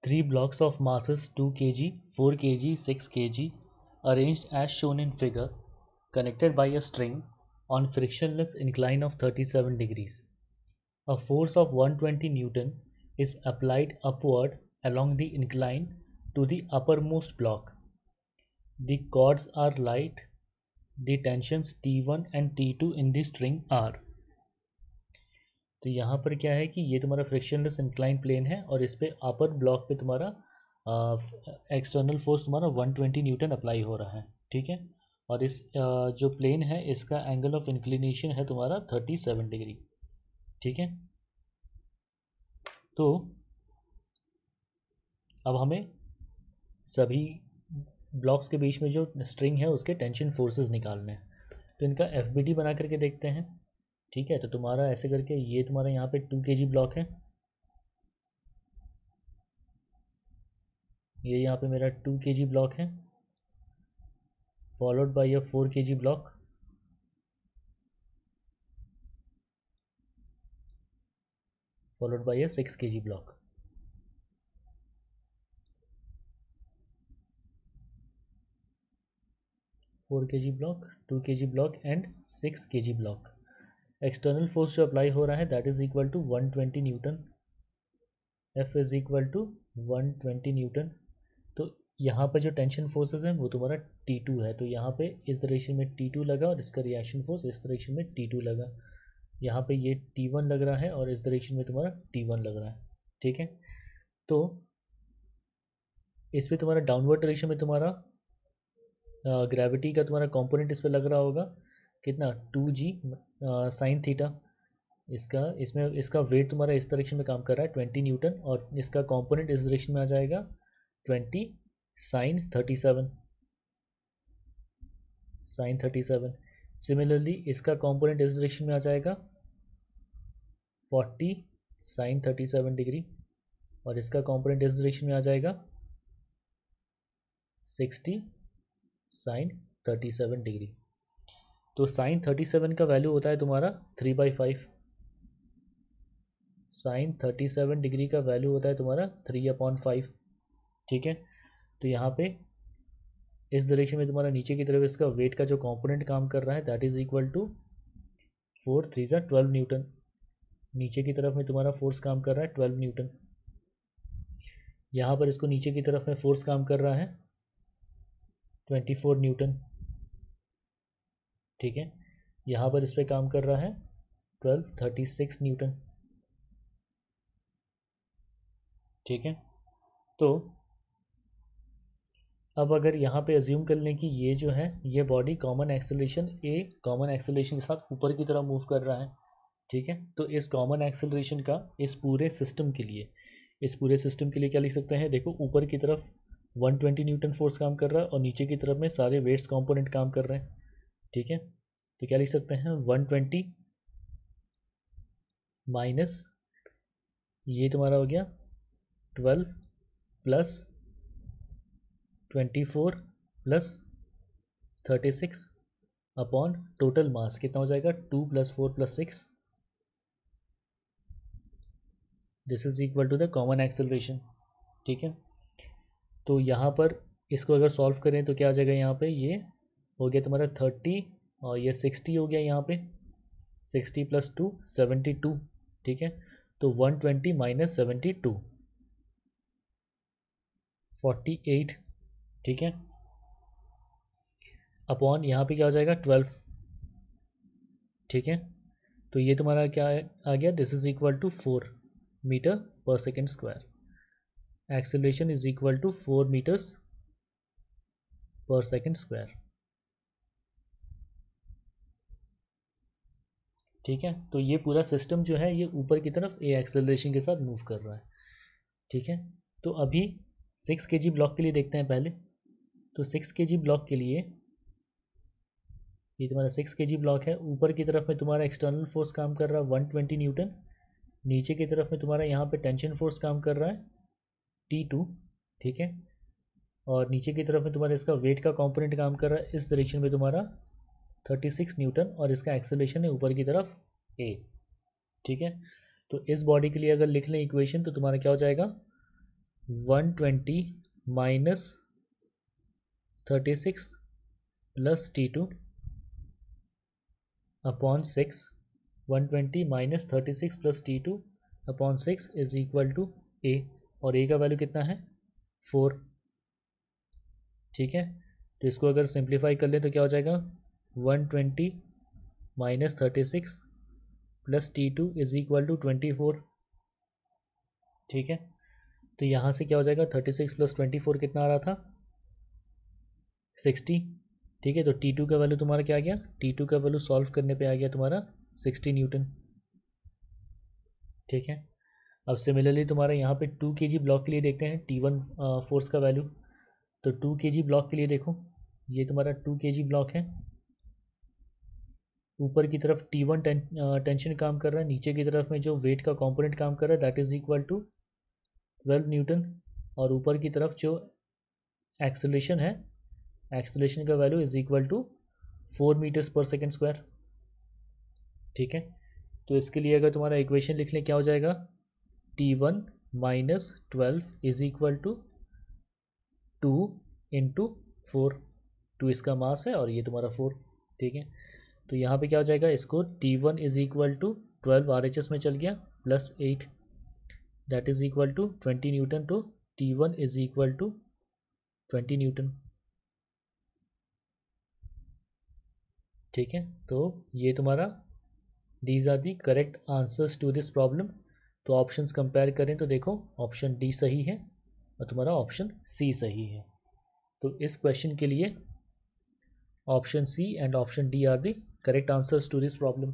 Three blocks of masses 2 kg, 4 kg, 6 kg arranged as shown in figure, connected by a string on frictionless incline of 37 degrees. A force of 120 Newton is applied upward along the incline to the uppermost block. The cords are light. The tensions T1 and T2 in the string are. तो यहाँ पर क्या है कि ये तुम्हारा frictionless incline plane है और इस पे अपर ब्लॉक पे तुम्हारा एक्सटर्नल फोर्स तुम्हारा 120 न्यूटन अप्लाई हो रहा है, ठीक है। और इस जो प्लेन है इसका एंगल ऑफ इंक्लिनेशन है तुम्हारा 37 डिग्री, ठीक है। तो अब हमें सभी ब्लॉक्स के बीच में जो स्ट्रिंग है उसके टेंशन फोर्सेस निकालने हैं। तो इनका एफबीडी बना करके देखते हैं, ठीक है। तो तुम्हारा ऐसे करके ये तुम्हारा यहाँ पे 2 kg ब्लॉक है, ये यहाँ पे मेरा 2 kg ब्लॉक है, followed by a 4 kg block, followed by a 6 kg block. Four K G block, 2 kg block and 6 kg block. External force जो अप्लाई हो रहा है that is equal to 120 newton, F is equal to 120 newton. तो यहाँ पर जो tension forces हैं वो तुम्हारा T2 है, तो यहाँ पे इस डायरेक्शन में T2 लगा और इसका रिएक्शन फोर्स इस डायरेक्शन में T2 लगा। यहाँ पे ये T1 लग रहा है और इस डायरेक्शन में तुम्हारा T1 लग रहा है, ठीक है। तो इस पे तुम्हारा डाउनवर्ड डायरेक्शन में तुम्हारा ग्रेविटी का तुम्हारा कंपोनेंट इस पे लग रहा होगा कितना 2g साइन थीटा। इसका वेट तुम्हारा इस डायरेक्शन में काम कर रहा है 20 न्यूटन और इसका कंपोनेंट इस डायरेक्शन में आ जाएगा 20 साइन 37। सिमिलरली इसका कंपोनेंट इस डायरेक्शन में आ जाएगा 40 साइन 37 डिग्री और इसका कंपोनेंट इस डायरेक्शन में आ जाएगा 60 साइन 37 डिग्री। तो साइन 37 का वैल्यू होता है तुम्हारा 3/5। साइन 37 डिग्री का वैल्यू होता है तुम्हारा 3/5, ठीक है। तो यहाँ पे इस डायरेक्शन में तुम्हारा नीचे की तरफ इसका वेट का जो कंपोनेंट काम कर रहा है that is equal to 4 3 12 newton. नीचे की तरफ में तुम्हारा फोर्स काम कर रहा है 12 न्यूटन। यहाँ पर इसको नीचे की तरफ में फोर्स काम कर रहा है 24 न्यूटन, ठीक है। यहाँ पर इस पर काम कर रहा है 36 न्यूटन, ठीक है। तो अब अगर यहाँ पे अज्यूम कर लें कि ये जो है ये बॉडी कॉमन एक्सेलरेशन के साथ ऊपर की तरफ मूव कर रहा है, ठीक है। तो इस कॉमन एक्सेलरेशन का इस पूरे सिस्टम के लिए क्या लिख सकते हैं, देखो ऊपर की तरफ 120 न्यूटन फोर्स काम कर रहा है और नीचे की तरफ में सारे वेट्स कंपोनेंट काम कर रहे हैं, ठीक है। तो क्या लिख सकते हैं 120 माइनस ये तुम्हारा हो गया 12 plus 24 plus 36 upon total mass कितना हो जाएगा 2 + 4 + 6। This is equal to the common acceleration, ठीक है। तो यहाँ पर इसको अगर सॉल्व करें तो क्या आ जाएगा, यहाँ पे ये हो गया तुम्हारा 30 और ये 60 हो गया, यहाँ पे 60 + 2 72, ठीक है। तो 120 माइनस 72 48, ठीक है, अपॉन यहाँ पे क्या हो जाएगा 12, ठीक है। तो ये तुम्हारा क्या आ गया, this is equal to 4 metre per second square. Acceleration is equal to 4 metres पर सेकेंड स्क्वायर, ठीक है। तो ये पूरा सिस्टम जो है ये ऊपर की तरफ ए एक्सेलरेशन के साथ मूव कर रहा है, ठीक है। तो अभी 6 kg ब्लॉक के लिए देखते हैं पहले। तो 6 kg ब्लॉक के लिए ये तुम्हारा 6 kg ब्लॉक है, ऊपर की तरफ में तुम्हारा एक्सटर्नल फोर्स काम कर रहा है 120 न्यूटन, नीचे की तरफ में तुम्हारा यहाँ पे टेंशन फोर्स काम कर रहा है T2, ठीक है। और नीचे की तरफ में तुम्हारा इसका वेट का कंपोनेंट काम कर रहा है इस डायरेक्शन में तुम्हारा 36 न्यूटन और इसका एक्सेलरेशन है ऊपर की तरफ a, ठीक है। तो इस बॉडी के लिए अगर लिख लें इक्वेशन तो तुम्हारा क्या हो जाएगा 120 minus 36 plus T2 upon 6, 120 minus 36 plus T2 upon 6 is equal to A, और A का वैल्यू कितना है 4। ठीक है, तो इसको अगर सिंप्लीफाई कर ले तो क्या हो जाएगा 120 minus 36 plus T2 is equal to 24। ठीक है, तो यहाँ से क्या हो जाएगा 36 प्लस 24 कितना आ रहा था 60। ठीक है, तो T2 का वैल्यू तुम्हारा क्या आ गया, T2 का वैल्यू सॉल्व करने पे आ गया तुम्हारा 60 न्यूटन। ठीक है, अब सिमिलरली तुम्हारा यहाँ पे 2 kg ब्लॉक के लिए देखते हैं T1 फोर्स का वैल्यू। तो 2 kg ब्लॉक के लिए देखो, ये तुम्हारा 2 kg ब्लॉक है, ऊपर की तरफ T1 टेंशन काम कर रहा है, नीचे की तरफ में जो वेट का कंपोनेंट काम कर रहा है that is equal to 12 newton, और ऊपर की तरफ जो एक्सेलरेशन है, एक्सेलरेशन का value is equal to 4 metres पर सेकेंड स्क्वायर। ठीक है, तो इसके लिए अगर तुम्हारा इक्वेशन लिख लें क्या हो जाएगा T1 minus 12 is equal to 2 into 4, 2 इसका मास है और ये तुम्हारा 4। ठीक है, तो यहाँ पे क्या हो जाएगा, इसको T1 is equal to 12 RHS में चल गया plus 8 that is equal to 20 newton, तो T1 is equal to 20 Newton. ठीक है, तो ये तुम्हारा these are the correct answers to this problem. तो ऑप्शंस कंपेयर करें तो देखो ऑप्शन डी सही है और तुम्हारा ऑप्शन सी सही है। तो इस क्वेश्चन के लिए option C and option D are the correct answers to this problem.